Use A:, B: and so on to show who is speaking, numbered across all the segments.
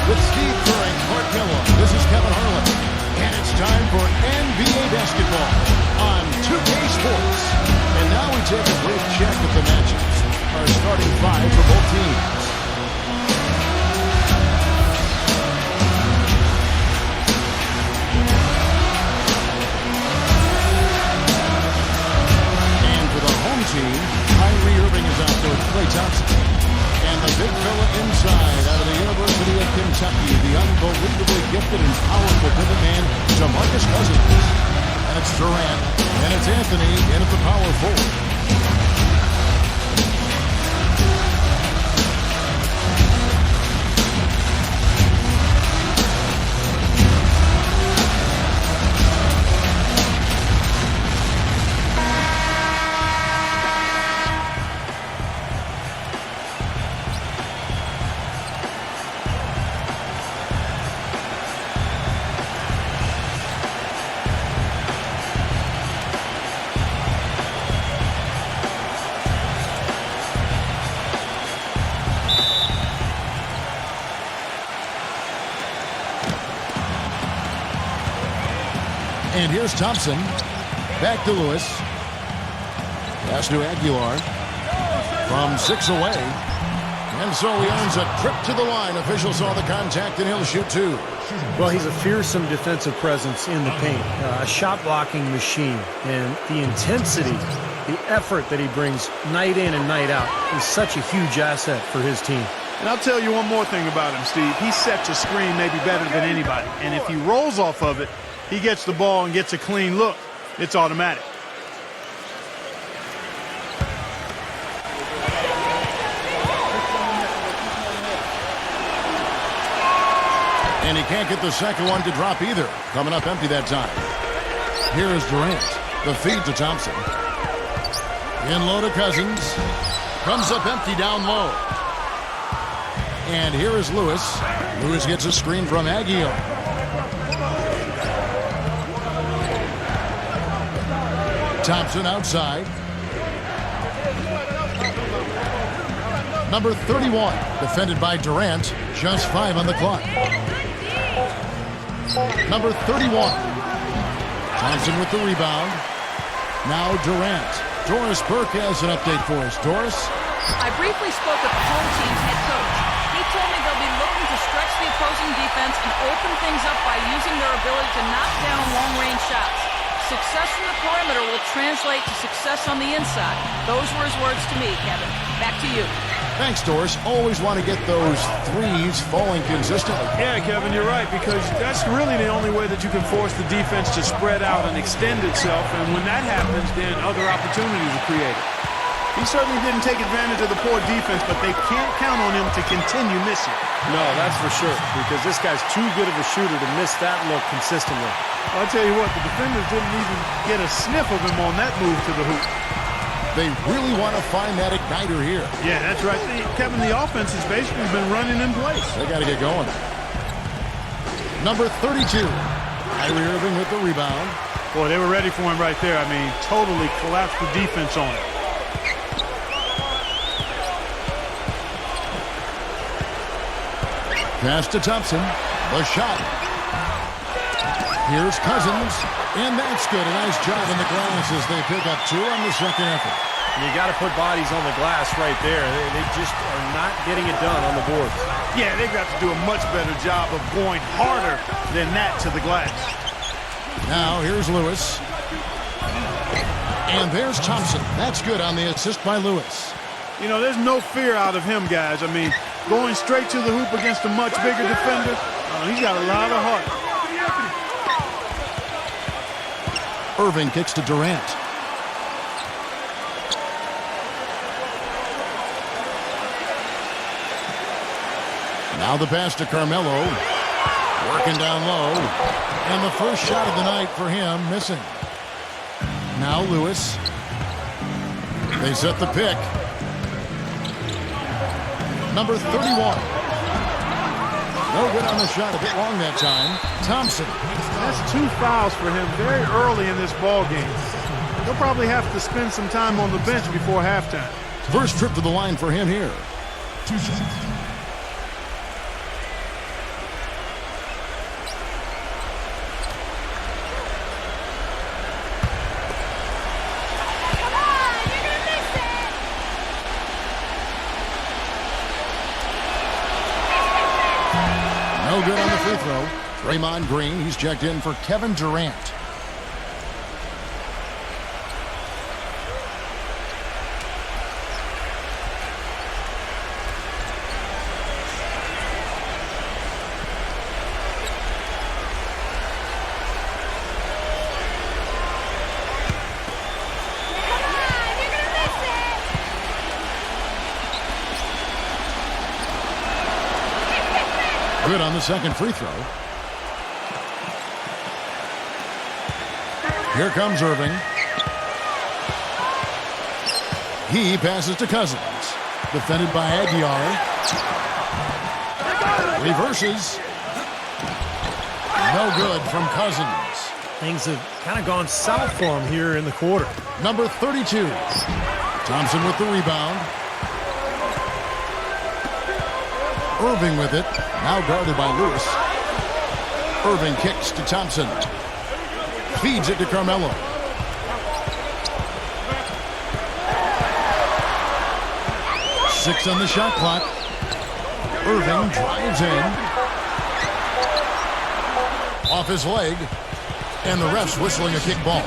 A: with Steve Kerr and Clark Miller. This is Kevin Harlan. And it's time for NBA basketball on 2K Sports. And now we take a brief check at the matches. Our starting five for both teams. And for the home team, Kyrie Irving is out there with Klay Thompson. And the big fella inside out of the University of Kentucky, the unbelievably gifted and powerful pivot man, DeMarcus Cousins. And it's Durant, and it's Anthony in at the power forward. And here's Thompson. Back to Lewis. Pass to Aguilar. From 6 away. And so he earns a trip to the line. Official saw the contact, and he'll shoot two.
B: Well, he's a fearsome defensive presence in the paint. A shot-blocking machine. And the intensity, the effort that he brings night in and night out is such a huge asset for his team.
C: And I'll tell you one more thing about him, Steve. He sets a screen maybe better than anybody. And if he rolls off of it, he gets the ball and gets a clean look. It's automatic.
A: And he can't get the second one to drop either. Coming up empty that time. Here is Durant. The feed to Thompson. In low to Cousins. Comes up empty down low. And here is Lewis. Lewis gets a screen from Aguilar. Thompson outside. Number 31, defended by Durant. Just 5 on the clock. Number 31. Thompson with the rebound. Now Durant. Doris Burke has an update for us. Doris?
D: I briefly spoke with the home team's head coach. He told me they'll be looking to stretch the opposing defense and open things up by using their ability to knock down long-range shots. Success from the perimeter will translate to success on the inside. Those were his words to me, Kevin. Back to you.
A: Thanks, Doris. Always want to get those threes falling consistently.
C: Yeah, Kevin, you're right, because that's really the only way that you can force the defense to spread out and extend itself. And when that happens, then other opportunities are created. He certainly didn't take advantage of the poor defense, but they can't count on him to continue missing.
B: No, that's for sure, because this guy's too good of a shooter to miss that look consistently.
C: I'll tell you what, the defenders didn't even get a sniff of him on that move to the hoop.
A: They really want to find that igniter here.
C: Yeah, that's right. Kevin, the offense has basically been running in place.
A: They got to get going. Number 32. Kyrie Irving with the rebound.
C: Boy, they were ready for him right there. I mean, totally collapsed the defense on him.
A: Pass to Thompson. The shot. Here's Cousins. And that's good. A nice job in the glass as they pick up 2 on the second effort.
B: You got to put bodies on the glass right there. They just are not getting it done on the boards.
C: Yeah, they've got to do a much better job of going harder than that to the glass.
A: Now here's Lewis. And there's Thompson. That's good on the assist by Lewis.
C: You know, there's no fear out of him, guys. I mean, going straight to the hoop against a much bigger defender, he's got a lot of heart.
A: Irving kicks to Durant. Now the pass to Carmelo. Working down low. And the first shot of the night for him, missing. Now Lewis. They set the pick. Number 31. No good on the shot. A bit long that time. Thompson.
C: That's 2 fouls for him very early in this ball game. He'll probably have to spend some time on the bench before halftime.
A: First trip to the line for him here. No good on the free throw. Draymond Green, he's checked in for Kevin Durant. Good on the second free throw. Here comes Irving. He passes to Cousins. Defended by Aguiar. Reverses. No good from Cousins.
B: Things have kind of gone south for him here in the quarter.
A: Number 32. Thompson with the rebound. Irving with it. Now guarded by Lewis. Irving kicks to Thompson. Feeds it to Carmelo. Six on the shot clock. Irving drives in. Off his leg. And the ref's whistling a kick ball.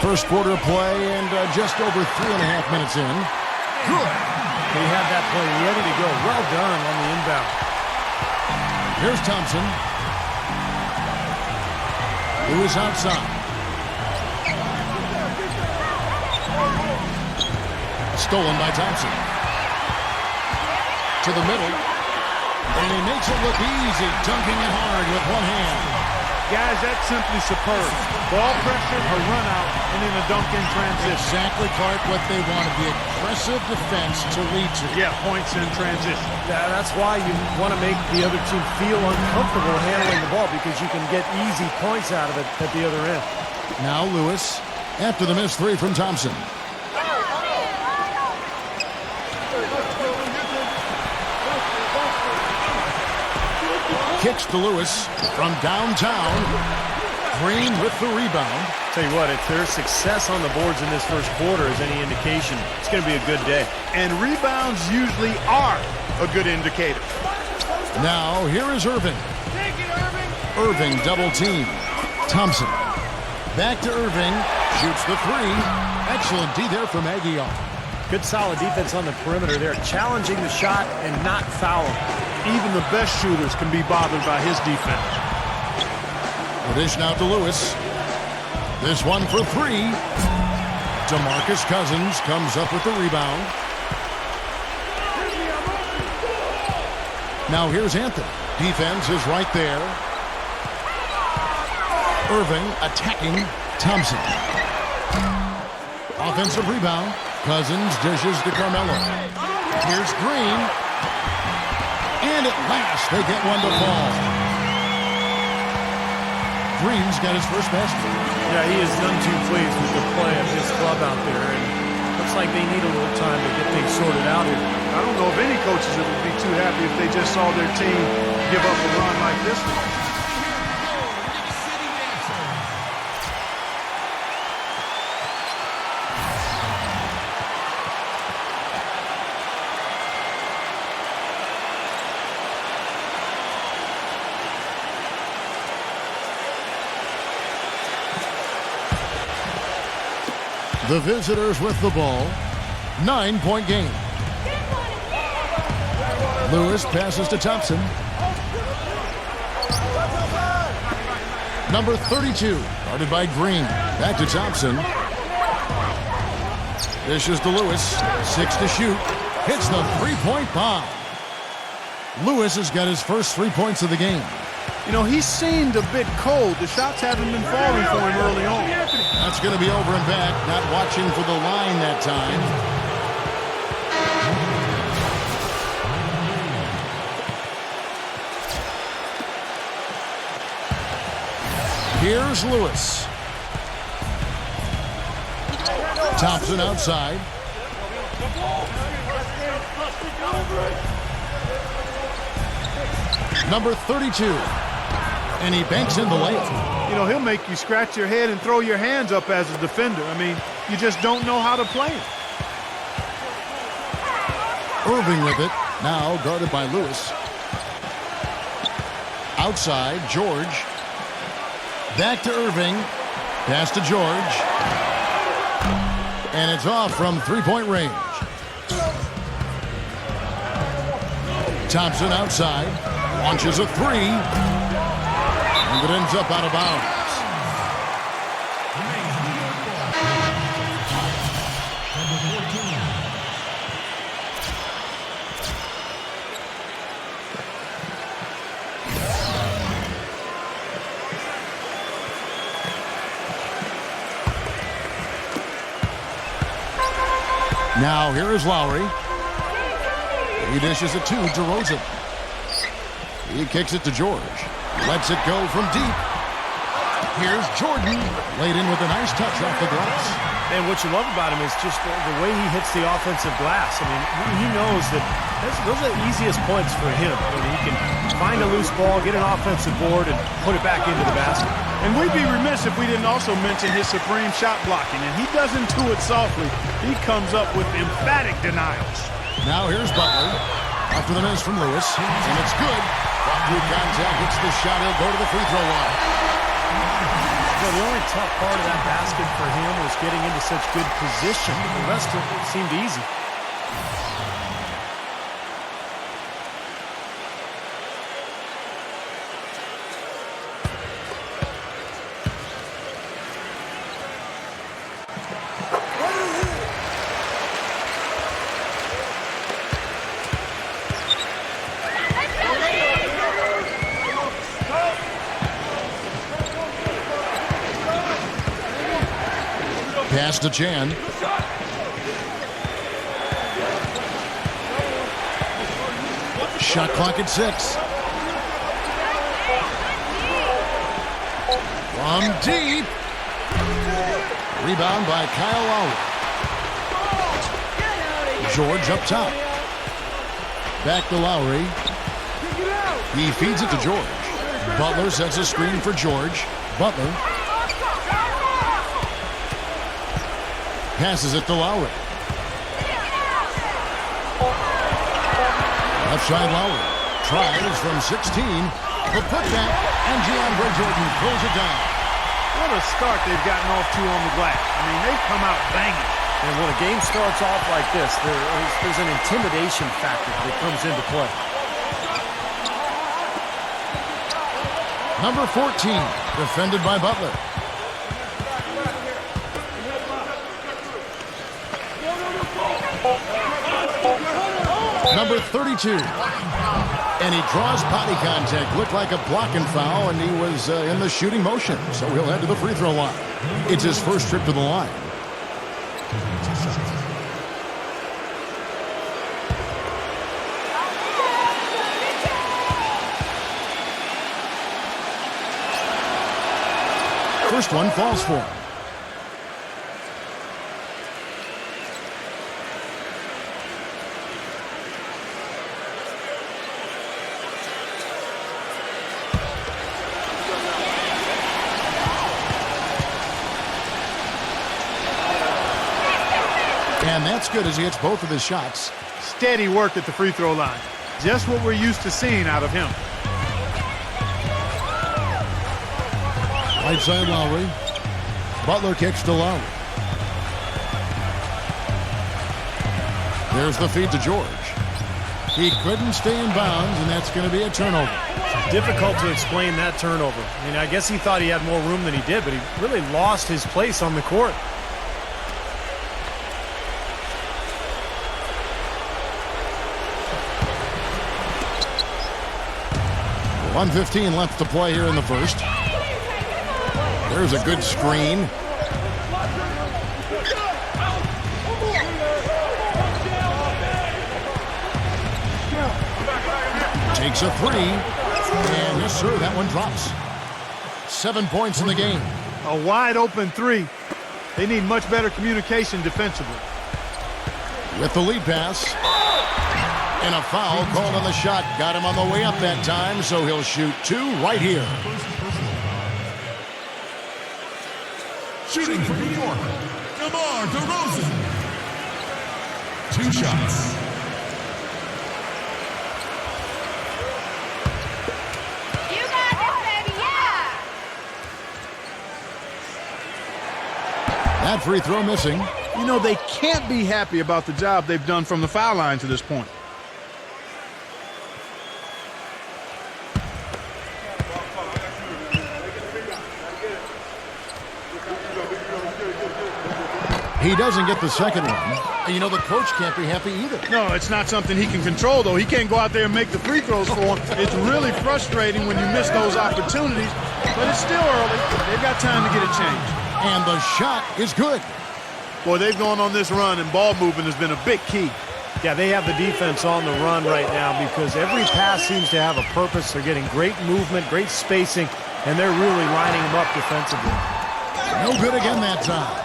A: First quarter play and just over 3.5 minutes in. Good.
B: They had that play ready to go. Well done on the inbound.
A: Here's Thompson. Lewis outside. Stolen by Thompson. To the middle. And he makes it look easy, dunking it hard with one hand.
C: Guys, that's simply superb. Ball pressure, a run out, and then a dunk in transition.
A: Exactly, Clark, what they wanted, the aggressive defense to lead to.
C: Yeah, points in transition.
B: Yeah, that's why you want to make the other team feel uncomfortable handling the ball, because you can get easy points out of it at the other end.
A: Now Lewis, after the missed three from Thompson. Kicks to Lewis from downtown. Green with the rebound.
B: Tell you what, if their success on the boards in this first quarter is any indication, it's going to be a good day.
C: And rebounds usually are a good indicator.
A: Now, here is Irving.
C: Take it, Irving.
A: Irving double team. Thompson. Back to Irving. Shoots the three. Excellent D there from Aguiar.
B: Good solid defense on the perimeter there, challenging the shot and not fouling.
C: Even the best shooters can be bothered by his defense.
A: The dish now to Lewis. This one for three. DeMarcus Cousins comes up with the rebound. Now here's Anthony. Defense is right there. Irving attacking Thompson. Offensive rebound. Cousins dishes to Carmelo. Here's Green. And at last, they get one to fall. Green's got his first basket.
B: Yeah, he is none too pleased with the play of his club out there. And looks like they need a little time to get things sorted out here.
C: I don't know of any coaches that would be too happy if they just saw their team give up a run like this one.
A: The visitors with the ball. 9-point game. Lewis passes to Thompson. Number 32, guarded by Green. Back to Thompson. Dishes to Lewis. 6 to shoot. Hits the three-point bomb. Lewis has got his first 3 points of the game.
C: You know, he seemed a bit cold. The shots haven't been falling for him early on.
A: That's going to be over and back. Not watching for the line that time. Here's Lewis. Thompson outside. Number 32. And he banks in the layup.
C: you know, he'll make you scratch your head and throw your hands up as a defender. I mean, you just don't know how to play him.
A: Irving with it. Now guarded by Lewis. Outside, George. Back to Irving. Pass to George. And it's off from three-point range. Thompson outside. Launches a three. And it ends up out of bounds. Now here is Lowry. He dishes it to DeRozan. He kicks it to George. Lets it go from deep. Here's Jordan. Laid in with a nice touch off the glass.
B: And what you love about him is just the way he hits the offensive glass. I mean, he knows that those are the easiest points for him. I mean, he can find a loose ball, get an offensive board, and put it back into the basket.
C: And we'd be remiss if we didn't also mention his supreme shot blocking. And he doesn't do it softly. He comes up with emphatic denials.
A: Now here's Butler. After the miss from Lewis. And it's good. Through contact, hits the shot. He'll go to the free throw line.
B: So the only tough part of that basket for him was getting into such good position. The rest of it seemed easy.
A: Pass to Chan. Shot clock at 6. From deep. Rebound by Kyle Lowry. George up top. Back to Lowry. He feeds it to George. Butler sets a screen for George. Butler passes it to Lowry. Left side Lowry. Tries from 16. The putback. And Ginebra Jordan throws it down.
C: What a start they've gotten off to on the glass. I mean, they've come out banging.
B: And when a game starts off like this, there's an intimidation factor that comes into play.
A: Number 14, defended by Butler. Number 32. And he draws body contact. Looked like a blocking foul, and he was in the shooting motion. So he'll head to the free throw line. It's his first trip to the line. First one falls for him. And that's good as he hits both of his shots.
C: Steady work at the free throw line. Just what we're used to seeing out of him.
A: Right side Lowry. Butler kicks to Lowry. There's the feed to George. He couldn't stay in bounds, and that's going to be a turnover.
B: Difficult to explain that turnover. I mean, I guess he thought he had more room than he did, but he really lost his place on the court.
A: 1:15 left to play here in the first. There's a good screen. Takes a three. And yes, sir, that one drops. 7 points in the game.
C: A wide open three. They need much better communication defensively.
A: With the lead pass. And a foul called on the shot. Got him on the way up that time, so he'll shoot two right here.
E: Shooting from New York, DeMar DeRozan. 2 shots.
F: You got this, baby, yeah!
A: That free throw missing.
C: You know, they can't be happy about the job they've done from the foul line to this point.
A: He doesn't get the second one. You know, the coach can't be happy either.
C: No, it's not something he can control, though. He can't go out there and make the free throws for him. It's really frustrating when you miss those opportunities, but it's still early. They've got time to get it changed.
A: And the shot is good.
C: Boy, they've gone on this run, and ball movement has been a big key.
B: Yeah, they have the defense on the run right now because every pass seems to have a purpose. They're getting great movement, great spacing, and they're really lining them up defensively.
A: No good again that time.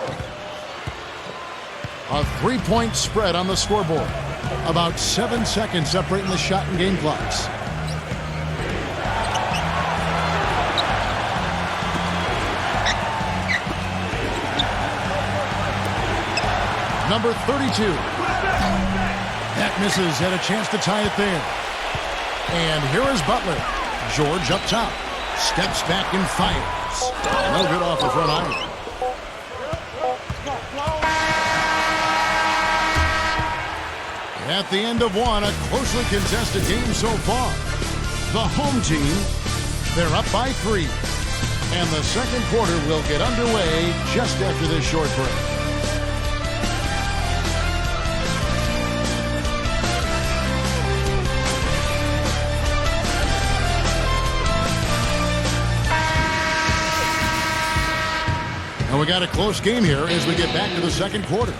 A: A 3-point spread on the scoreboard. About 7 seconds separating the shot and game clocks. Number 32. That misses. Had a chance to tie it there. And here is Butler. George up top. Steps back and fires. No good off the front iron. At the end of one, a closely contested game so far. The home team, they're up by 3. And the second quarter will get underway just after this short break. And we got a close game here as we get back to the second quarter.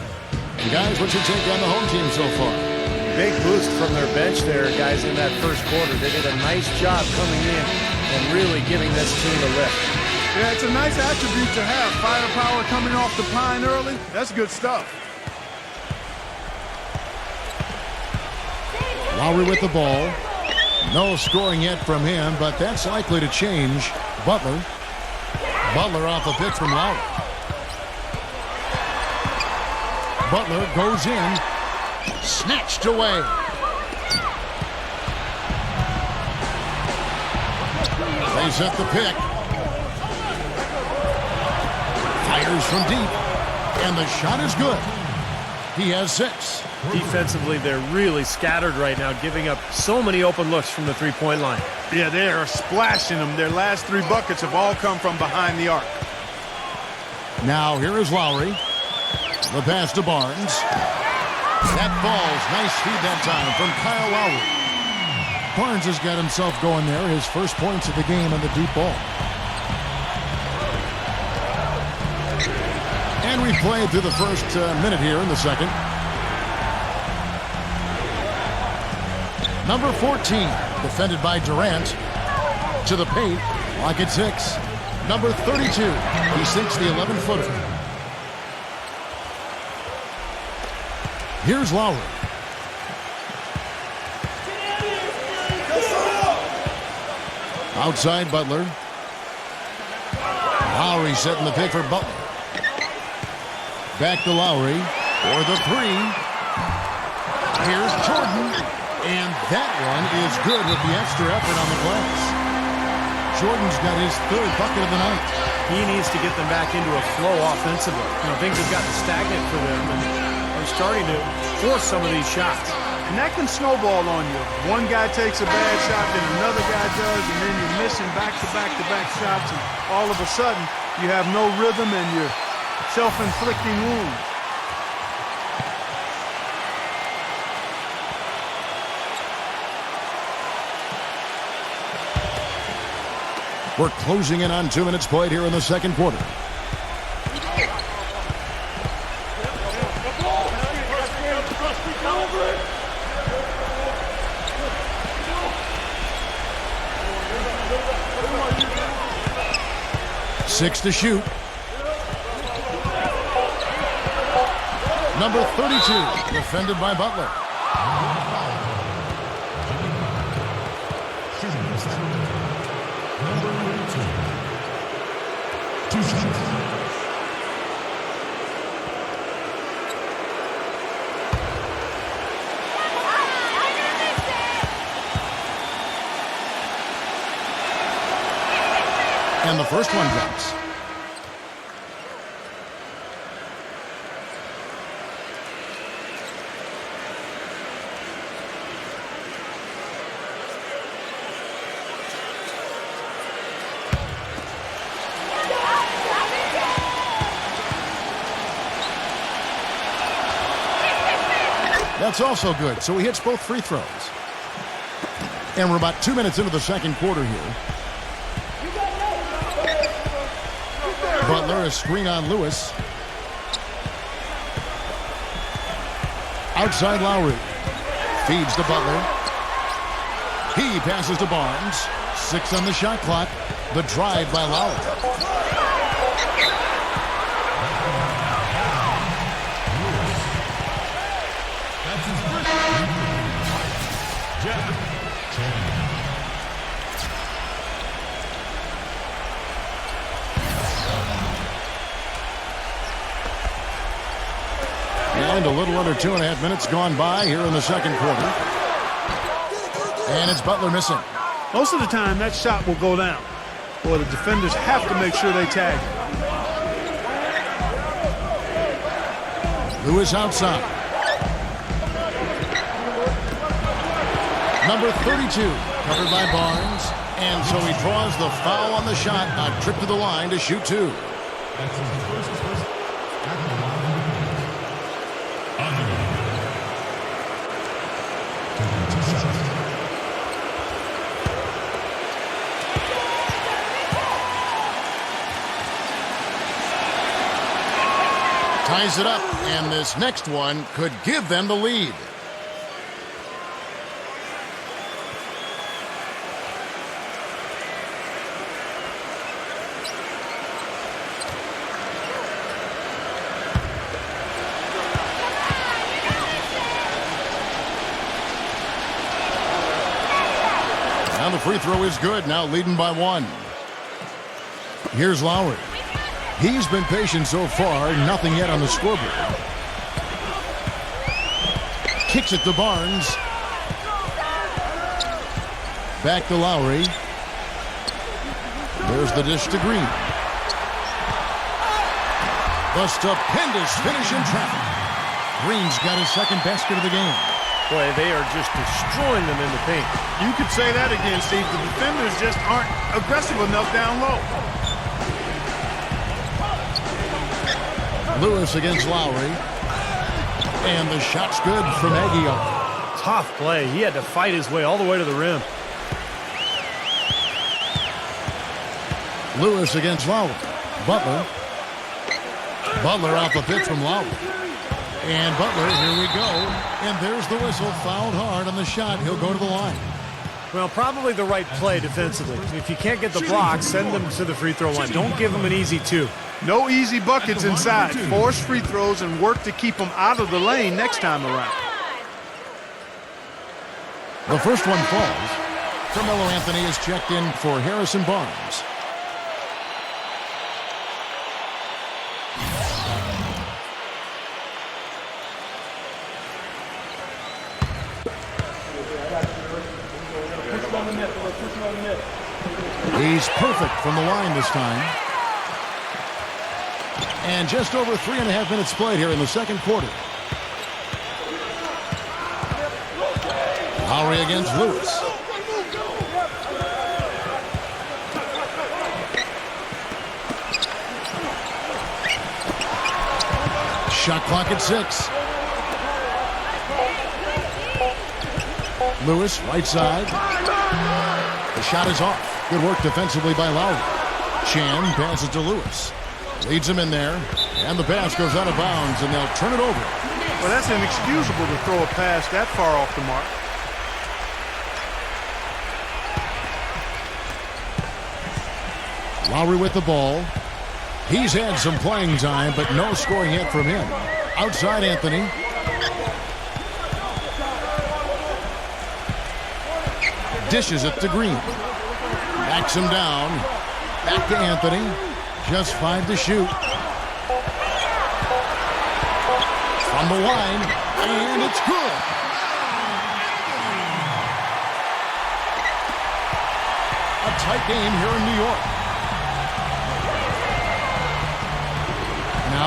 A: And guys, what's your take on the home team so far?
B: Big boost from their bench there, guys, in that first quarter. They did a nice job coming in and really giving this team a lift.
C: Yeah, it's a nice attribute to have. Firepower coming off the pine early. That's good stuff.
A: Lowry with the ball. No scoring yet from him, but that's likely to change. Butler. Butler off a pick from Lowry. Butler goes in. Snatched away. They set the pick. Fires from deep. And the shot is good. He has 6.
B: Defensively, they're really scattered right now, giving up so many open looks from the three-point line.
C: Yeah, they are splashing them. Their last 3 buckets have all come from behind the arc.
A: Now here is Lowry. The pass to Barnes. That falls. Nice feed that time from Kyle Lowry. Barnes has got himself going there. His first points of the game on the deep ball. And we've played through the first minute here in the second. Number 14, defended by Durant. To the paint, lock at 6. Number 32, he sinks the 11-footer. Here's Lowry. Outside Butler. Lowry setting the pick for Butler. Back to Lowry for the 3. Here's Jordan. And that one is good with the extra effort on the glass. Jordan's got his 3rd bucket of the night.
B: He needs to get them back into a flow offensively. You know, things have gotten stagnant for them, and they're starting to force some of these shots.
C: And that can snowball on you. One guy takes a bad shot, then another guy does, and then you're missing back-to-back-to-back shots, and all of a sudden, you have no rhythm and you're self-inflicting wounds.
A: We're closing in on 2 minutes played here in the second quarter. Six to shoot. Number 32, defended by Butler. first one drops. That's also good, so he hits both free throws. And we're about 2 minutes into the second quarter here. Butler, a screen on Lewis. Outside Lowry. Feeds to Butler. He passes to Barnes. 6 on the shot clock. The drive by Lowry. And a little under 2.5 minutes gone by here in the second quarter. And it's Butler missing.
C: Most of the time, that shot will go down. Boy, the defenders have to make sure they tag it.
A: Lewis outside. Number 32, covered by Barnes. And so he draws the foul on the shot. A trip to the line to shoot 2. Ties it up, and this next one could give them the lead. Now the free throw is good, now leading by 1. Here's Lowry. He's been patient so far, nothing yet on the scoreboard. Kicks it to Barnes. Back to Lowry. There's the dish to Green. The stupendous finish in traffic. Green's got his second basket of the game.
B: Boy, they are just destroying them in the paint.
C: You could say that again, Steve. The defenders just aren't aggressive enough down low.
A: Lewis against Lowry. And the shot's good from Aguilar.
B: Tough play. He had to fight his way all the way to the rim.
A: Lewis against Lowry. Butler. Butler off the pitch from Lowry. And Butler, here we go. And there's the whistle. Fouled hard on the shot. He'll go to the line.
B: Well, probably the right play defensively. If you can't get the block, send them to the free throw line. Don't give them an easy 2.
C: No easy buckets inside. Force free throws and work to keep them out of the lane next time around.
A: The first one falls. Carmelo Anthony is checked in for Harrison Barnes. He's perfect from the line this time. And just over 3.5 minutes played here in the second quarter. Lowry against Lewis. Shot clock at 6. Lewis, right side. The shot is off. Good work defensively by Lowry. Chan passes to Lewis. Leads him in there. And the pass goes out of bounds, and they'll turn it over.
C: Well, that's inexcusable to throw a pass that far off the mark.
A: Lowry with the ball. He's had some playing time, but no scoring yet from him. Outside Anthony. Dishes it to Green. Backs him down. Back to Anthony. Just 5 to shoot. From the line. And it's good. A tight game here in New York.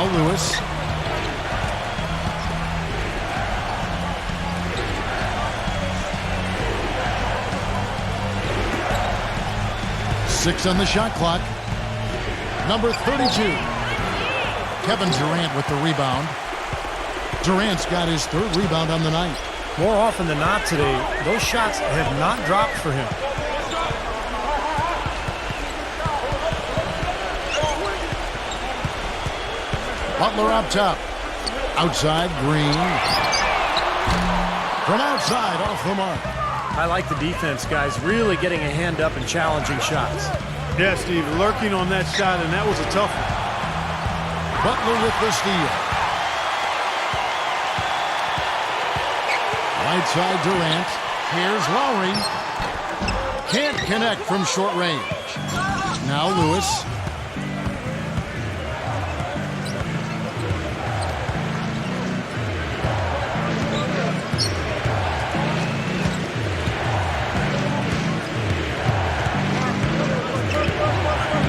A: Now Lewis. Six on the shot clock. Number 32. Kevin Durant with the rebound. Durant's got his third rebound on the night.
B: More often than not today, those shots have not dropped for him.
A: Butler up top. Outside, Green. From outside, off the mark.
B: I like the defense, guys, really getting a hand up and challenging shots.
C: Yeah, Steve, lurking on that shot, and that was a tough one.
A: Butler with the steal. Right side, Durant. Here's Lowry. Can't connect from short range. Now Lewis.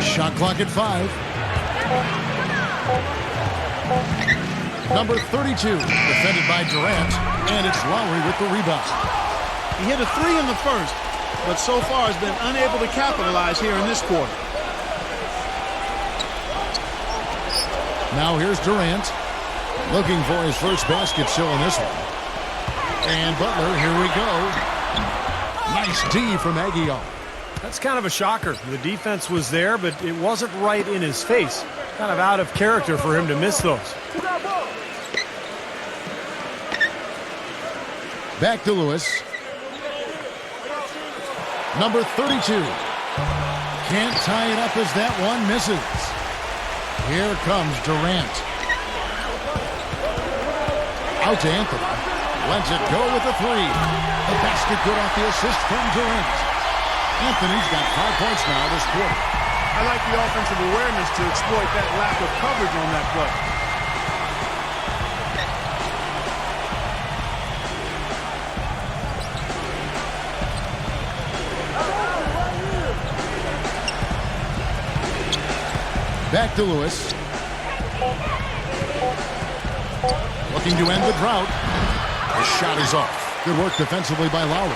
A: Shot clock at 5. Number 32, defended by Durant, and it's Lowry with the rebound.
C: He hit a 3 in the first, but so far has been unable to capitalize here in this quarter.
A: Now here's Durant, looking for his first basket still in this one. And Butler, here we go. Nice D from Aguilar.
B: That's kind of a shocker. The defense was there, but it wasn't right in his face. Kind of out of character for him to miss those.
A: Back to Lewis. Number 32. Can't tie it up as that one misses. Here comes Durant. Out to Anthony. Lets it go with a 3. The basket good off the assist from Durant. Anthony's got 5 points now this quarter.
C: I like the offensive awareness to exploit that lack of coverage on that play.
A: Back to Lewis. Looking to end the drought. The shot is off. Good work defensively by Lowry.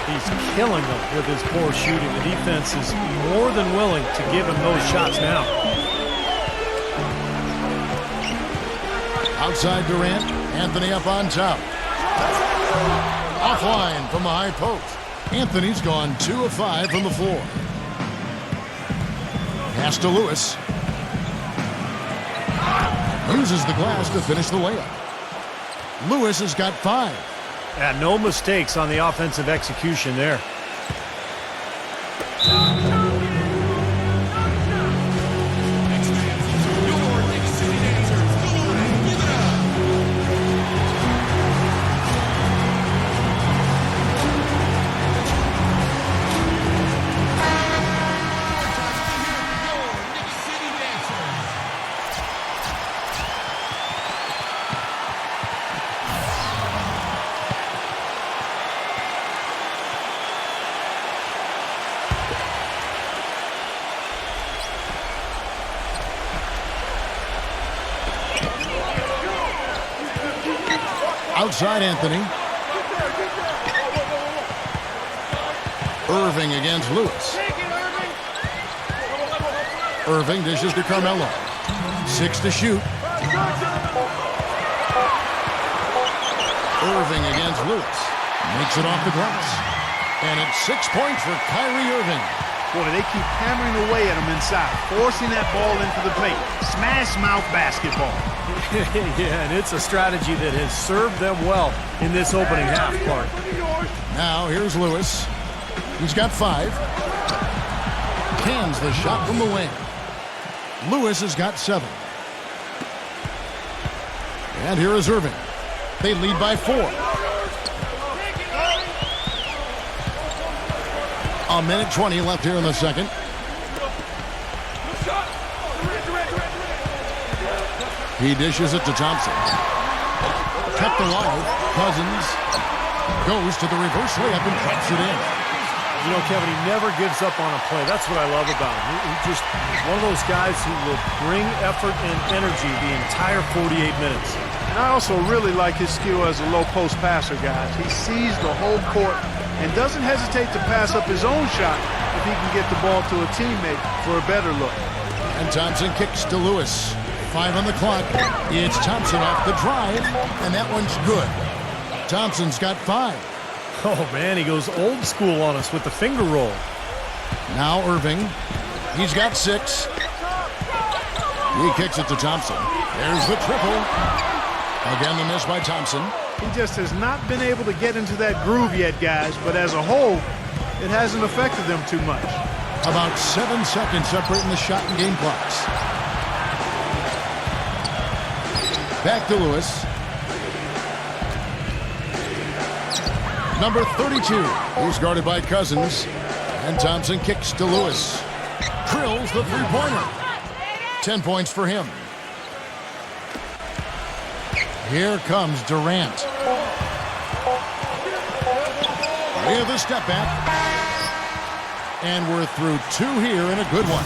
B: He's killing them with his poor shooting. The defense is more than willing to give him those shots now.
A: Outside Durant. Anthony up on top. Offline from the high post. Anthony's gone 2 of 5 from the floor. Pass to Lewis. Uses the glass to finish the layup. Lewis has got 5.
B: Yeah, no mistakes on the offensive execution there.
A: Outside Anthony. Irving against Lewis. Irving dishes to Carmelo. 6 to shoot. Irving against Lewis. Makes it off the glass. And it's 6 points for Kyrie Irving.
C: Boy, they keep hammering away at him inside, forcing that ball into the paint. Smash mouth basketball.
B: Yeah, and it's a strategy that has served them well in this opening half, Clark.
A: Now here's Lewis. He's got 5. Cans the shot from the wing. Lewis has got 7. And here is Irving. They lead by 4. A minute 20 left here in the second. He dishes it to Thompson. Kept alive. Cousins goes to the reverse layup and drops it in.
B: You know, Kevin, he never gives up on a play. That's what I love about him. He just is one of those guys who will bring effort and energy the entire 48 minutes.
C: And I also really like his skill as a low-post passer, guys. He sees the whole court and doesn't hesitate to pass up his own shot if he can get the ball to a teammate for a better look.
A: And Thompson kicks to Lewis. 5 on the clock. It's Thompson off the drive, and that one's good. Thompson's got 5.
B: Oh, man, he goes old school on us with the finger roll.
A: Now Irving. He's got 6. He kicks it to Thompson. There's the triple. Again, the miss by Thompson.
C: He just has not been able to get into that groove yet, guys, but as a whole, it hasn't affected them too much.
A: About 7 seconds separating the shot and game clocks. Back to Lewis. Number 32. He's guarded by Cousins. And Thompson kicks to Lewis. Drills the three-pointer. 10 points for him. Here comes Durant. With a step back. And we're through 2 here in a good one.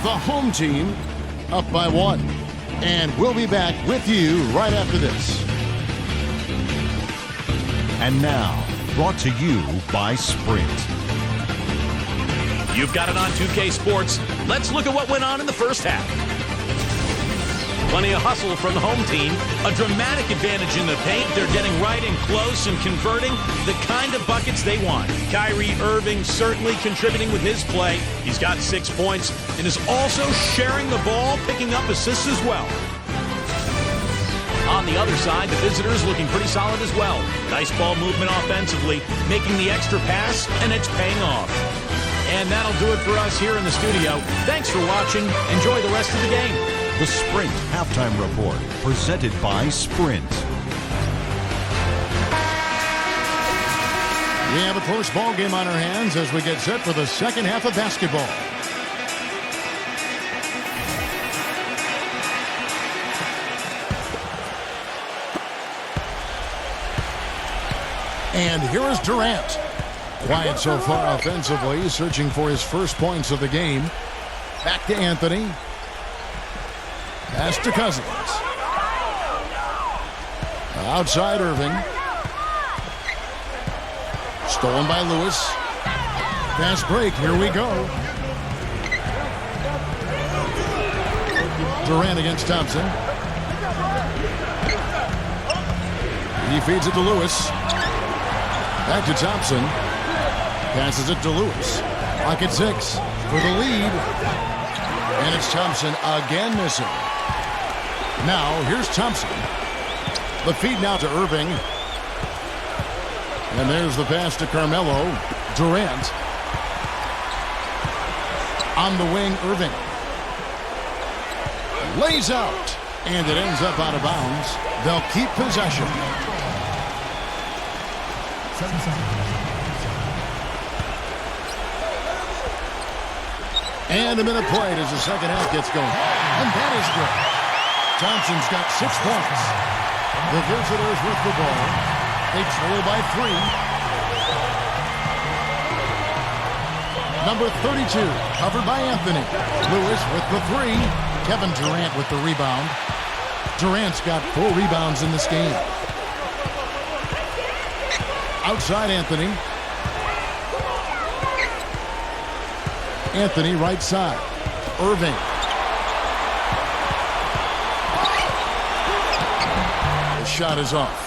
A: The home team up by 1. And we'll be back with you right after this.
G: And now, brought to you by Sprint.
H: You've got it on 2K Sports. Let's look at what went on in the first half. Plenty of hustle from the home team. A dramatic advantage in the paint. They're getting right in close and converting the kind of buckets they want. Kyrie Irving certainly contributing with his play. He's got 6 points and is also sharing the ball, picking up assists as well. On the other side, the visitors looking pretty solid as well. Nice ball movement offensively, making the extra pass, and it's paying off. And that'll do it for us here in the studio. Thanks for watching. Enjoy the rest of the game.
G: The Sprint Halftime Report, presented by Sprint.
A: We have a close ball game on our hands as we get set for the second half of basketball. And here is Durant. Quiet so far offensively, searching for his first points of the game. Back to Anthony. Pass to Cousins. Outside Irving. Stolen by Lewis. Fast break, here we go. Durant against Thompson. He feeds it to Lewis. Back to Thompson. Passes it to Lewis. Clock at 6 for the lead. And it's Thompson again missing. Now, here's Thompson. The feed now to Irving. And there's the pass to Carmelo. Durant. On the wing, Irving. Lays out. And it ends up out of bounds. They'll keep possession.
E: 7 seconds.
A: And a minute played as the second half gets going. And that is good. Thompson's got 6 points. The visitors with the ball. They trail by 3. Number 32, covered by Anthony. Lewis with the 3. Kevin Durant with the rebound. Durant's got 4 rebounds in this game. Outside Anthony. Anthony right side. Irving. The shot is off.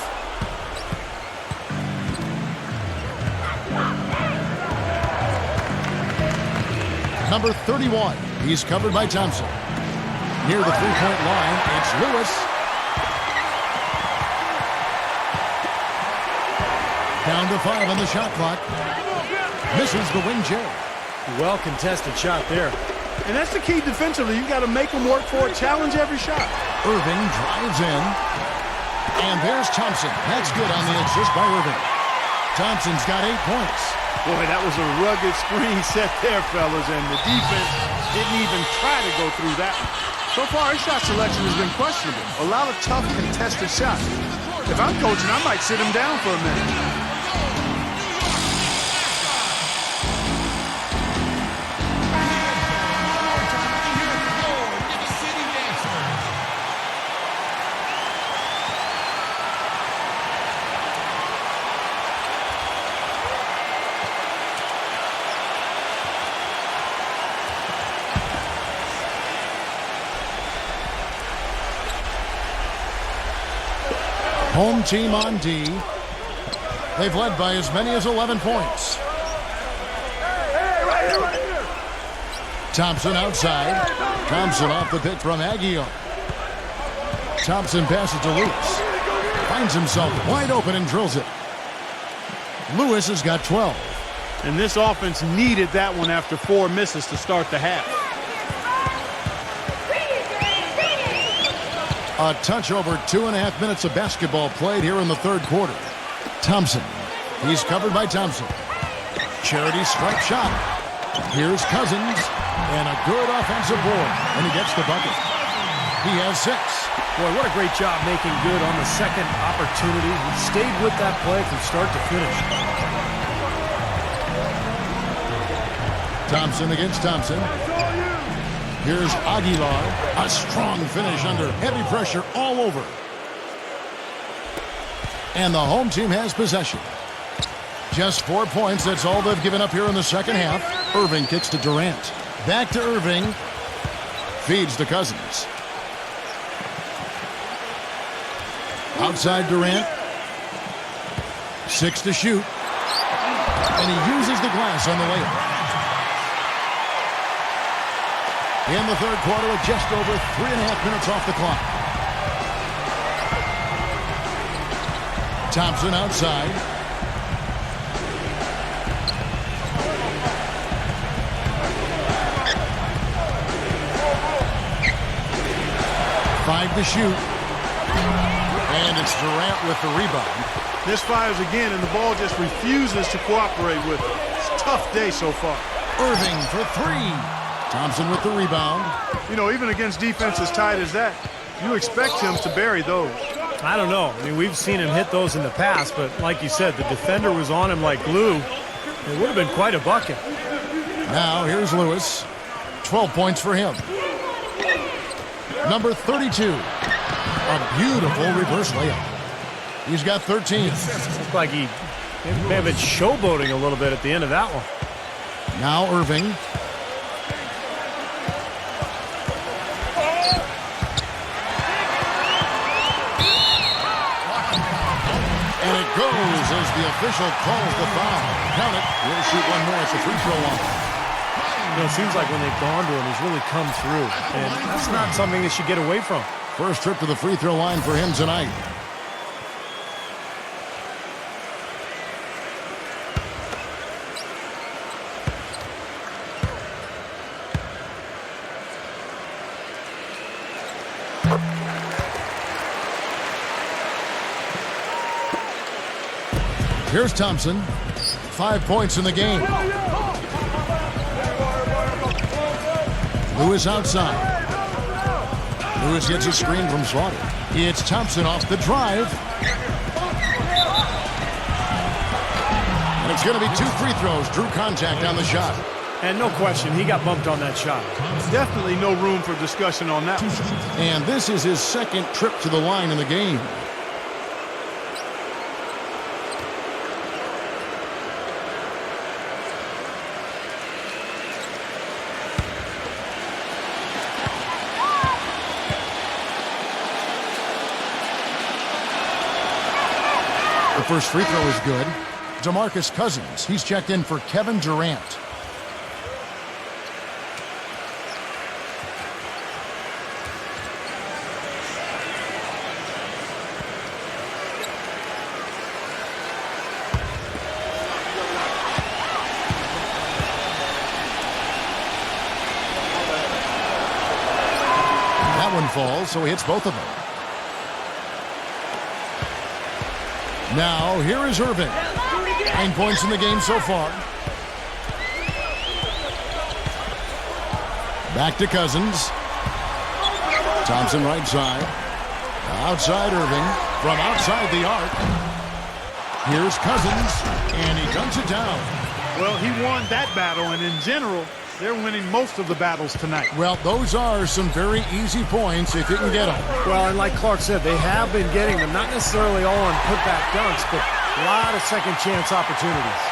A: Number 31. He's covered by Thompson. Near the three-point line, it's Lewis. Down to 5 on the shot clock. Misses the wing J.
B: Well-contested shot there.
C: And that's the key defensively. You've got to make them work for it, challenge every shot.
A: Irving drives in. And there's Thompson. That's good on the assist by Irving. Thompson's got 8 points.
C: Boy, that was a rugged screen set there, fellas, and the defense didn't even try to go through that one. So far, his shot selection has been questionable. A lot of tough, contested shots. If I'm coaching, I might sit him down for a minute.
A: Home team on D. They've led by as many as 11 points. Thompson outside. Thompson off the pick from Aguilar. Thompson passes to Lewis. Finds himself wide open and drills it. Lewis has got 12.
C: And this offense needed that one after 4 misses to start the half.
A: A touch over 2.5 minutes of basketball played here in the third quarter. Thompson. He's covered by Thompson. Charity strike shot. Here's Cousins. And a good offensive board. And he gets the bucket. He has 6.
B: Boy, what a great job making good on the second opportunity. He stayed with that play from start to finish.
A: Thompson against Thompson. Here's Aguilar. A strong finish under heavy pressure all over. And the home team has possession. Just 4 points. That's all they've given up here in the second half. Irving kicks to Durant. Back to Irving. Feeds to Cousins. Outside Durant. 6 to shoot. And he uses the glass on the layup. In the third quarter with just over 3.5 minutes off the clock. Thompson outside. Five to shoot. And it's Durant with the rebound.
C: This fires again, and the ball just refuses to cooperate with it. It's a tough day so far.
A: Irving for 3. Thompson with the rebound.
C: You know, even against defense as tight as that, you expect him to bury those.
B: I don't know. I mean, we've seen him hit those in the past, but like you said, the defender was on him like glue. It would have been quite a bucket.
A: Now here's Lewis. 12 points for him. Number 32. A beautiful reverse layup. He's got 13.
B: Looks like he may have been showboating a little bit at the end of that one.
A: Now Irving. And it goes as the official calls the foul. Count it. We'll shoot one more at the free throw line.
B: You know, it seems like when they've gone to him, he's really come through. And that's not something they should get away from.
A: First trip to the free throw line for him tonight. Here's Thompson. 5 points in the game. Lewis outside. Lewis gets a screen from Slaughter. It's Thompson off the drive. And it's going to be 2 free throws. Drew contact on the shot.
B: And no question, he got bumped on that shot.
C: Definitely no room for discussion on that.
A: And this is his second trip to the line in the game. The first free throw is good. DeMarcus Cousins, he's checked in for Kevin Durant. That one falls, so he hits both of them. Now, here is Irving. 9 points in the game so far. Back to Cousins. Thompson right side. Outside Irving. From outside the arc. Here's Cousins. And he dunks it down.
C: Well, he won that battle, and in general, they're winning most of the battles tonight.
A: Well, those are some very easy points if you can get them.
B: Well, and like Clark said, they have been getting them, not necessarily all on putback dunks, but a lot of second chance opportunities.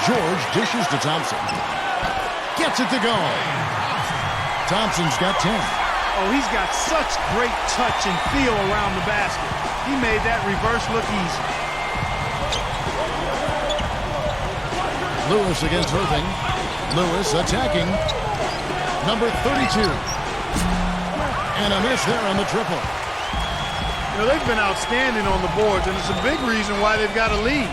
A: George dishes to Thompson. Gets it to go. Thompson's got 10.
C: Oh, he's got such great touch and feel around the basket. He made that reverse look easy.
A: Lewis against Irving. Lewis attacking. Number 32. And a miss there on the triple.
C: You know, they've been outstanding on the boards, and it's a big reason why they've got a lead.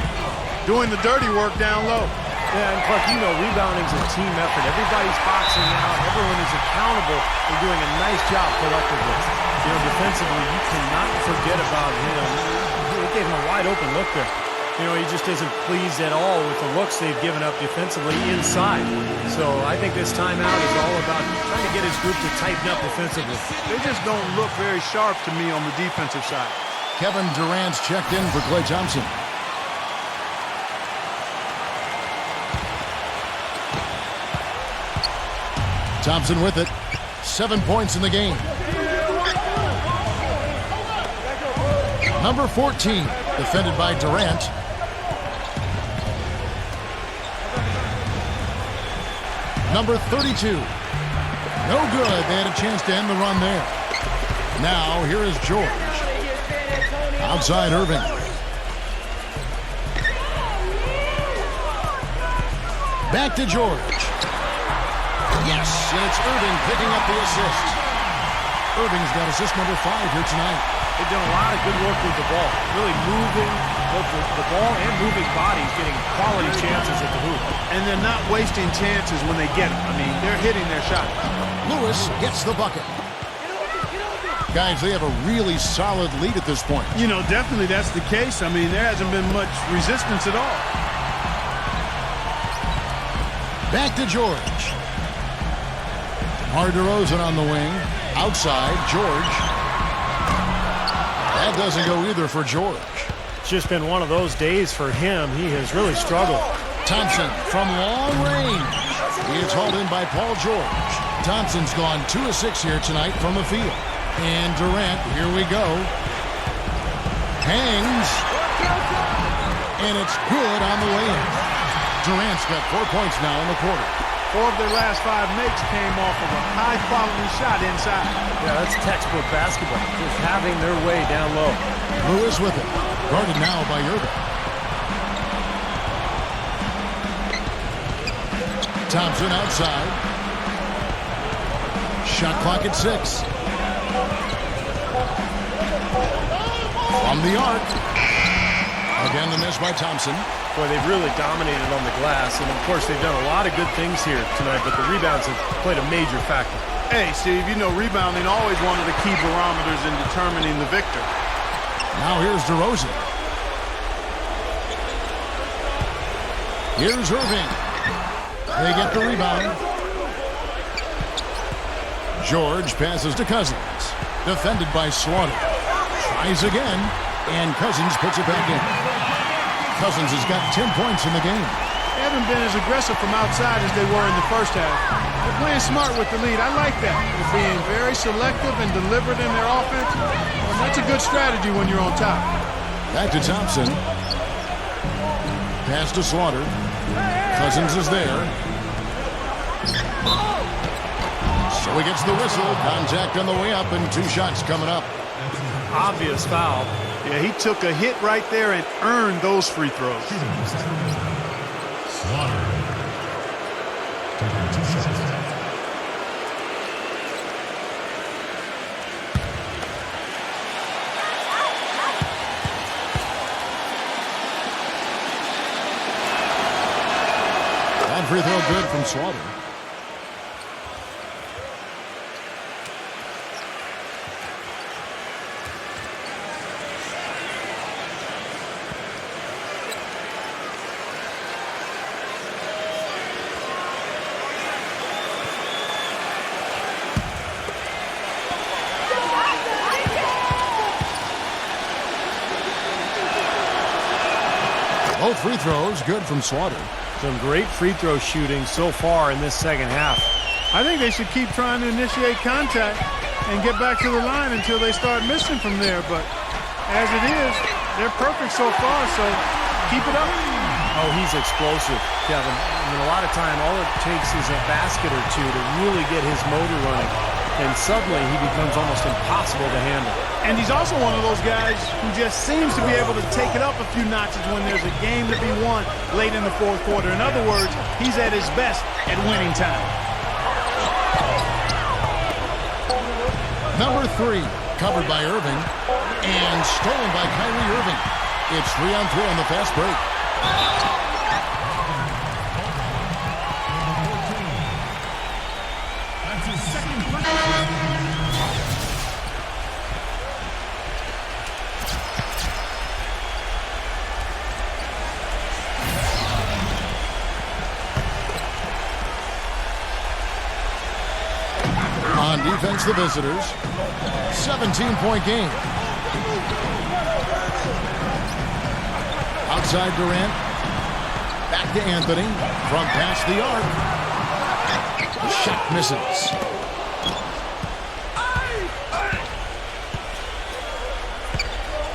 C: Doing the dirty work down low.
B: Yeah, and Clark, you know, rebounding's a team effort. Everybody's boxing out. Everyone is accountable for doing a nice job collectively. You know, defensively, you cannot forget about him. They gave him a wide open look there. You know, he just isn't pleased at all with the looks they've given up defensively inside. So I think this timeout is all about trying to get his group to tighten up defensively.
C: They just don't look very sharp to me on the defensive side.
A: Kevin Durant's checked in for Klay Thompson. Thompson with it. 7 points in the game. Number 14, defended by Durant. Number 32. No good. They had a chance to end the run there. Now, here is George. Outside Irving. Back to George. Yes, and it's Irving picking up the assist. Irving's got assist number 5 here tonight.
B: They've done a lot of good work with the ball. Really moving both the ball and moving bodies, getting quality chances at the hoop.
C: And they're not wasting chances when they get them. I mean, they're hitting their shots.
A: Lewis gets the bucket. Guys, they have a really solid lead at this point.
C: You know, definitely that's the case. I mean, there hasn't been much resistance at all.
A: Back to George. DeMar DeRozan on the wing. Outside, George. That doesn't go either for George.
B: It's just been one of those days for him. He has really struggled.
A: Thompson from long range. He is hauled in by Paul George. Thompson's gone 2 of 6 here tonight from the field. And Durant, here we go. Hangs. And it's good on the way in. Durant's got 4 points now in the quarter.
C: 4 of their last 5 makes came off of a high-quality shot inside.
B: Yeah, that's textbook basketball. Just having their way down low.
A: Lewis with it. Guarded now by Irving. Thompson outside. Shot clock at 6. From the arc. Again, the miss by Thompson.
B: Boy, they've really dominated on the glass, and of course they've done a lot of good things here tonight, but the rebounds have played a major factor.
C: Hey, Steve, you know rebounding always one of the key barometers in determining the victor.
A: Now here's DeRozan. Here's Irving. They get the rebound. George passes to Cousins. Defended by Slaughter. Tries again, and Cousins puts it back in. Cousins has got 10 points in the game.
C: They haven't been as aggressive from outside as they were in the first half. They're playing smart with the lead. I like that. They're being very selective and deliberate in their offense. And that's a good strategy when you're on top.
A: Back to Thompson. Pass to Slaughter. Cousins is there. So he gets the whistle. Contact on the way up and 2 shots coming up.
B: Obvious foul.
C: Yeah, he took a hit right there and earned those free throws.
E: Slaughter. Taking 2 shots.
A: That free throw good from Slaughter. Both free throws good from Slaughter.
B: Some great free throw shooting so far in this second half.
C: I think they should keep trying to initiate contact and get back to the line until they start missing from there. But as it is, they're perfect so far, so keep it up.
B: Oh, he's explosive, Kevin. I mean, a lot of time, all it takes is a basket or two to really get his motor running. and suddenly he becomes almost impossible to handle.
C: And he's also one of those guys who just seems to be able to take it up a few notches when there's a game to be won late in the fourth quarter. In other words, he's at his best at winning time.
A: Number 3, covered by Irving, and stolen by Kyrie Irving. It's 3-on-3 on the fast break.
E: That's his second first.
A: On defense, the visitors. 17-point game. Outside Durant. Back to Anthony. From past the arc. Shot misses.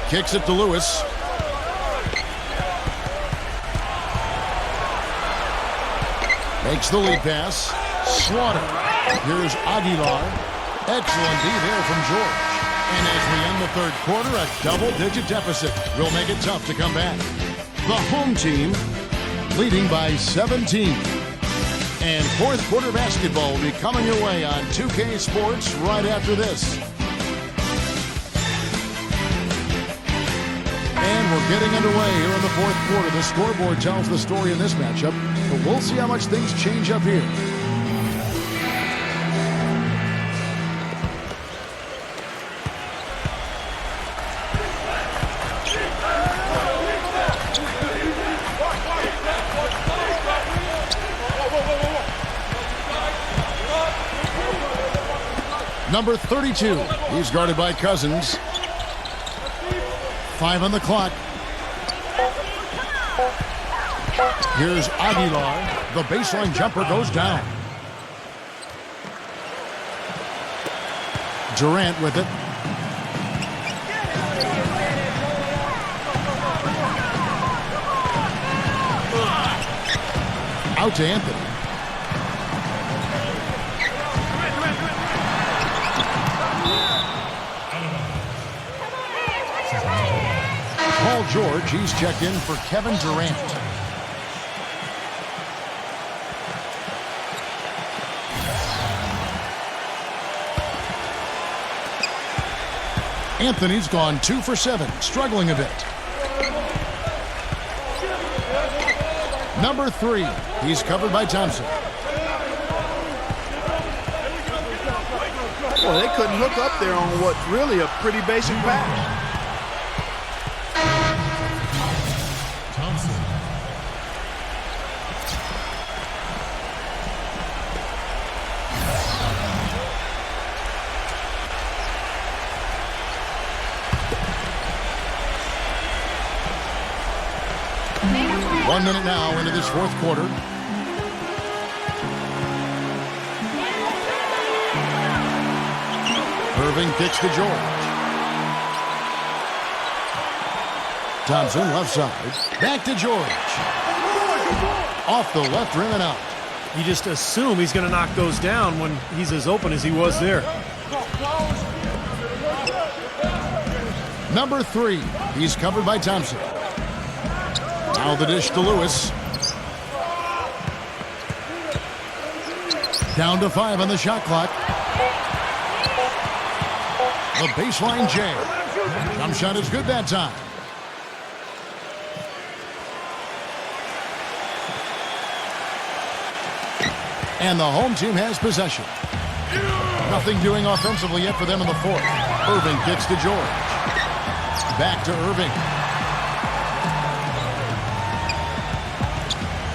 A: Kicks it to Lewis. Makes the lead pass. Slaughter. Here's Aguilar. Excellent D there from George. And as we end the third quarter, a double-digit deficit will make it tough to come back. The home team leading by 17. And fourth quarter basketball will be coming your way on 2K Sports right after this. And we're getting underway here in the fourth quarter. The scoreboard tells the story in this matchup, but we'll see how much things change up here. Number 32, he's guarded by Cousins. 5 on the clock. Here's Aguilar. The baseline jumper goes down. Durant with it. Out to Anthony. Paul George, he's checked in for Kevin Durant. Anthony's gone 2 for 7, struggling a bit. Number 3, he's covered by Thompson.
C: Well, they couldn't hook up there on what's really a pretty basic pass.
A: One minute now into this fourth quarter. Irving kicks to George. Thompson left side. Back to George. Off the left rim and out.
B: You just assume he's going to knock those down when he's as open as he was there.
A: Number 3, he's covered by Thompson. Now the dish to Lewis. Down to 5 on the shot clock. The baseline jam. Jump shot is good that time. And the home team has possession. Nothing doing offensively yet for them in the fourth. Irving kicks to George. Back to Irving.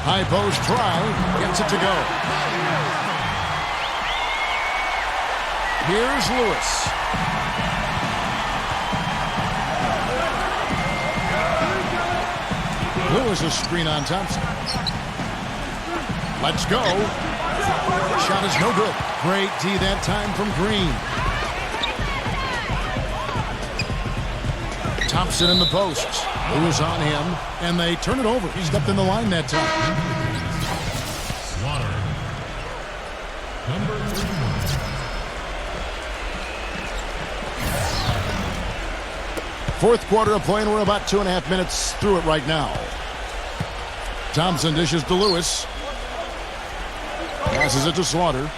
A: High post try, gets it to go. Here's Lewis. Lewis a screen on Thompson. Let's go. Shot is no good. Great D that time from Green. Thompson in the post. Lewis on him, and they turn it over. He stepped in the line that time.
E: Slaughter. Number 31.
A: Fourth quarter of play, and we're about 2.5 minutes through it right now. Thompson dishes to Lewis. Passes it to Slaughter.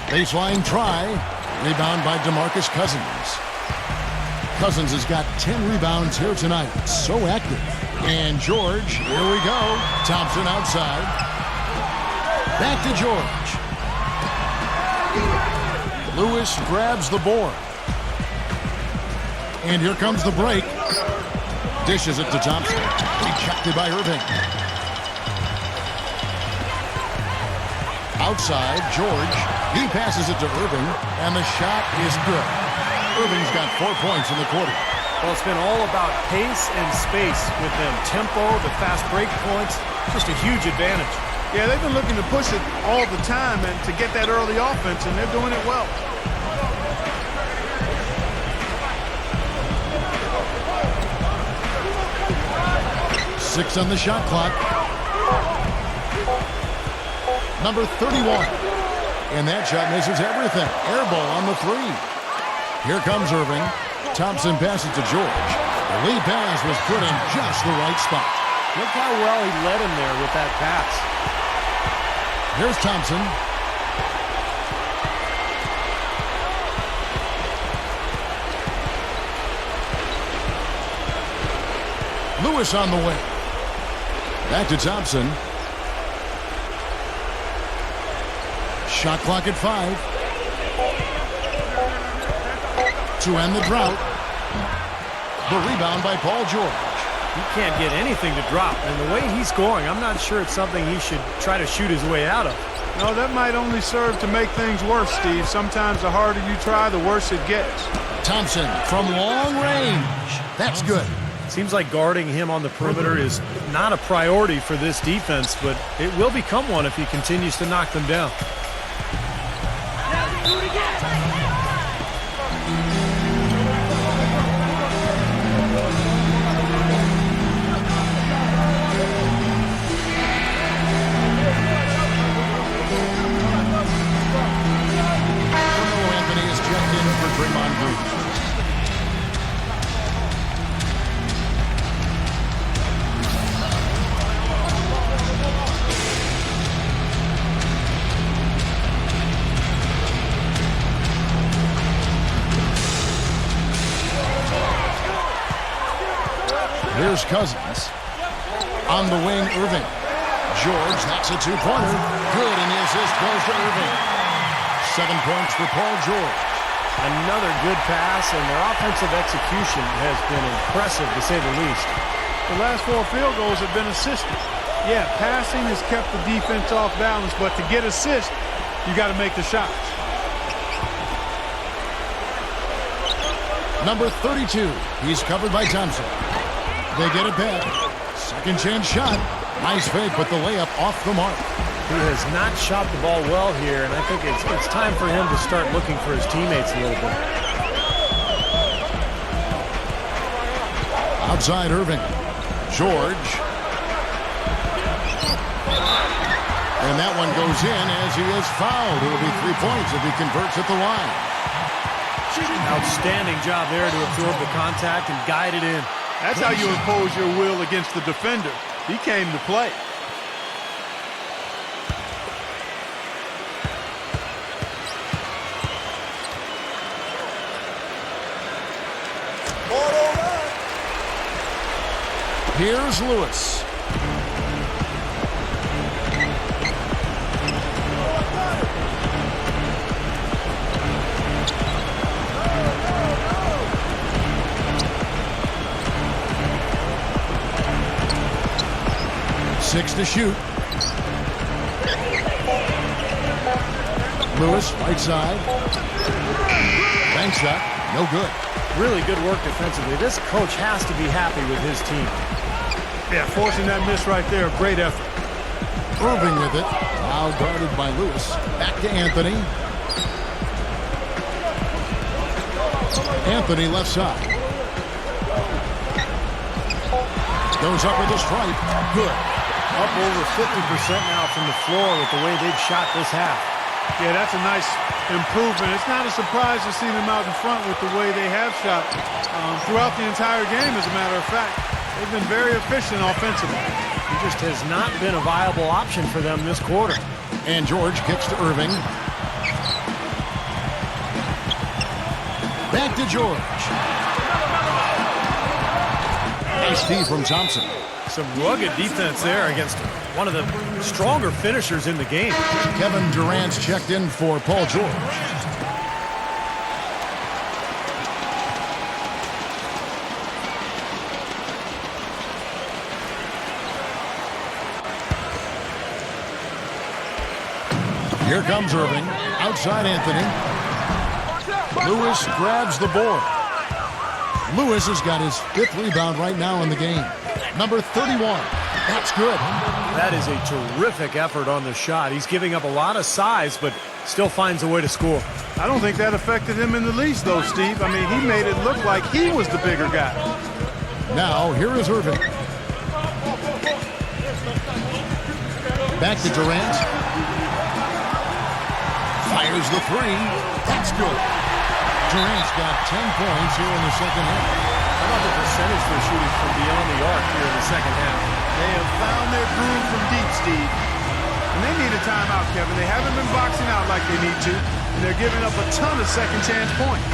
A: Baseline try. Rebound by DeMarcus Cousins. Cousins has got 10 rebounds here tonight. So active. And George, here we go. Thompson outside. Back to George. Lewis grabs the board. And here comes the break. Dishes it to Thompson. Rejected by Irving. Outside, George. He passes it to Irving, and the shot is good. Irving's got 4 points in the quarter.
B: Well, it's been all about pace and space with them. Tempo, the fast break points, just a huge advantage.
C: Yeah, they've been looking to push it all the time and to get that early offense, and they're doing it well.
A: Six on the shot clock. Number 31. And that shot misses everything. Air ball on the three. Here comes Irving. Thompson passes to George. The lead pass was put in just the right spot.
B: Look how well he led him there with that pass.
A: Here's Thompson. Lewis on the way. Back to Thompson. Shot clock at 5. To end the drought. The rebound by Paul George.
B: He can't get anything to drop. And the way he's scoring, I'm not sure it's something he should try to shoot his way out of.
C: No, that might only serve to make things worse, Steve. Sometimes the harder you try, the worse it gets.
A: Thompson from long range. That's good.
B: Seems like guarding him on the perimeter is not a priority for this defense, but it will become one if he continues to knock them down.
A: Anthony is checked in for Draymond Green. Here's Cousins. On the wing, Irving. George, that's a two-pointer. Good, and the assist goes to Irving. 7 points for Paul George.
B: Another good pass, and their offensive execution has been impressive, to say the least.
C: The last 4 field goals have been assisted. Yeah, passing has kept the defense off balance, but to get assists, you got to make the shots.
A: Number 32. He's covered by Thompson. They get it back. Second chance shot. Nice fake, but the layup off the mark.
B: He has not shot the ball well here, and I think it's time for him to start looking for his teammates a little bit.
A: Outside Irving. George. And that one goes in as he is fouled. It will be 3 points if he converts at the line.
B: Outstanding job there to absorb the contact and guide it in.
C: That's how you impose your will against the defender. He came to play.
A: Here's Lewis. Six to shoot. Lewis, right side. Bank shot, no good.
B: Really good work defensively. This coach has to be happy with his team.
C: Yeah, forcing that miss right there, great effort.
A: Irving with it, now guarded by Lewis. Back to Anthony. Anthony left side. Goes up with a strike, good.
B: Up over 50% now from the floor with the way they've shot this half.
C: Yeah, that's a nice improvement. It's not a surprise to see them out in front with the way they have shot throughout the entire game, as a matter of fact. They've been very efficient offensively.
B: He just has not been a viable option for them this quarter.
A: And George kicks to Irving. Back to George. Nice D from Thompson.
B: Some rugged defense there against one of the stronger finishers in the game.
A: Kevin Durant's checked in for Paul George. Here comes Irving. Outside Anthony. Lewis grabs the board. Lewis has got his 5th rebound right now in the game. Number 31. That's good.
B: That is a terrific effort on the shot. He's giving up a lot of size, but still finds a way to score.
C: I don't think that affected him in the least, though, Steve. I mean, he made it look like he was the bigger guy.
A: Now, here is Irving. Back to Durant. Fires the 3. That's good. Durant's got 10 points here in the second half.
B: How about the percentage they're shooting from beyond the arc here in the second half?
C: They have found their groove from deep, Steve. And they need a timeout, Kevin. They haven't been boxing out like they need to, and they're giving up a ton of second-chance points.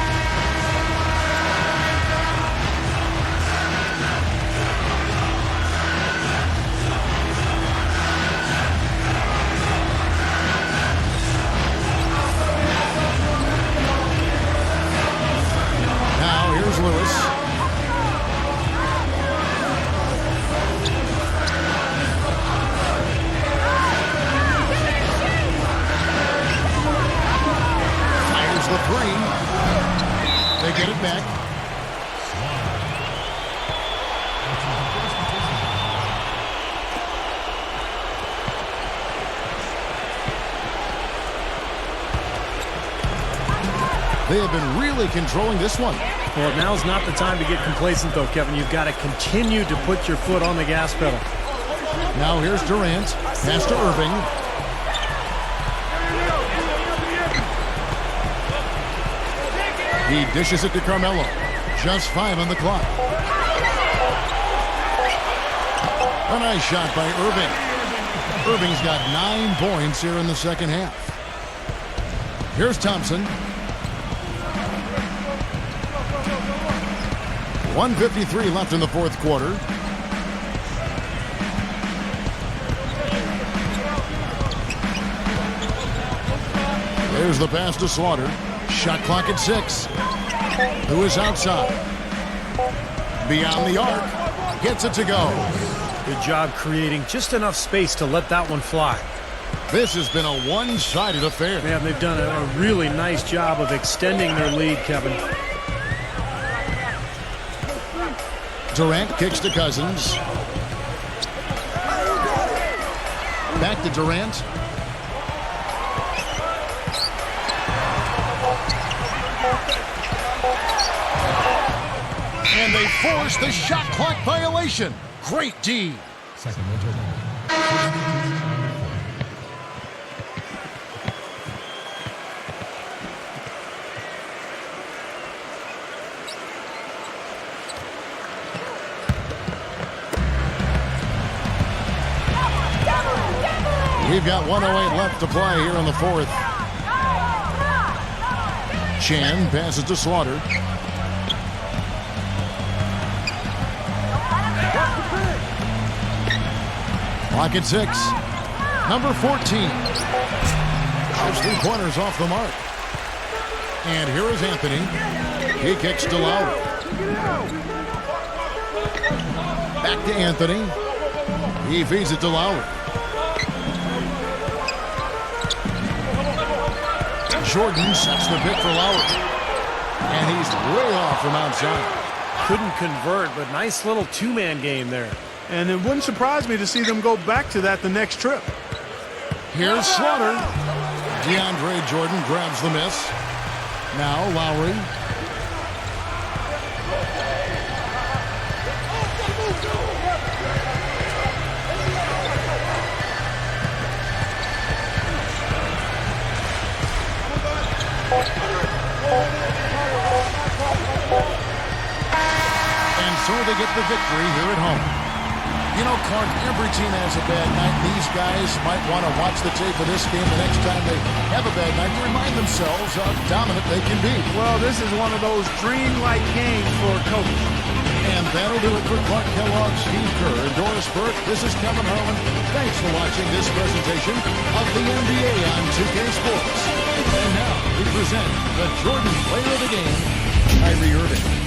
A: Now, here's Lewis. The 3. They get it back. They have been really controlling this one.
B: Well, now's not the time to get complacent, though, Kevin. You've got to continue to put your foot on the gas pedal.
A: Now here's Durant. Pass to Irving. He dishes it to Carmelo. Just 5 on the clock. A nice shot by Irving. Irving's got 9 points here in the second half. Here's Thompson. 1:53 left in the fourth quarter. There's the pass to Slaughter. Shot clock at 6. Lewis outside. Beyond the arc. Gets it to go.
B: Good job creating just enough space to let that one fly.
A: This has been a one-sided affair.
B: Man, they've done a really nice job of extending their lead, Kevin.
A: Durant kicks to Cousins. Back to Durant. And they force the shot clock violation. Great D. We've got 1:08 left to play here in the fourth. Chan passes to Slaughter. Clock at 6. Number 14. Those 3-pointers off the mark. And here is Anthony. He kicks to Lowry. Back to Anthony. He feeds it to Lowry. Jordan sets the pick for Lowry. And he's way off from outside.
B: Couldn't convert, but nice little two-man game there.
C: And it wouldn't surprise me to see them go back to that the next trip.
A: Here's Slaughter. DeAndre Jordan grabs the miss. Now Lowry. And so they get the victory here at home. You know, Clark, every team has a bad night. These guys might want to watch the tape of this game the next time they have a bad night to remind themselves how dominant they can be.
C: Well, this is one of those dreamlike games for a coach.
A: And that'll do it for Clark Kellogg, Steve Kerr, and Doris Burke. This is Kevin Harlan. Thanks for watching this presentation of the NBA on 2K Sports. And now we present the Jordan Player of the Game, Kyrie Irving.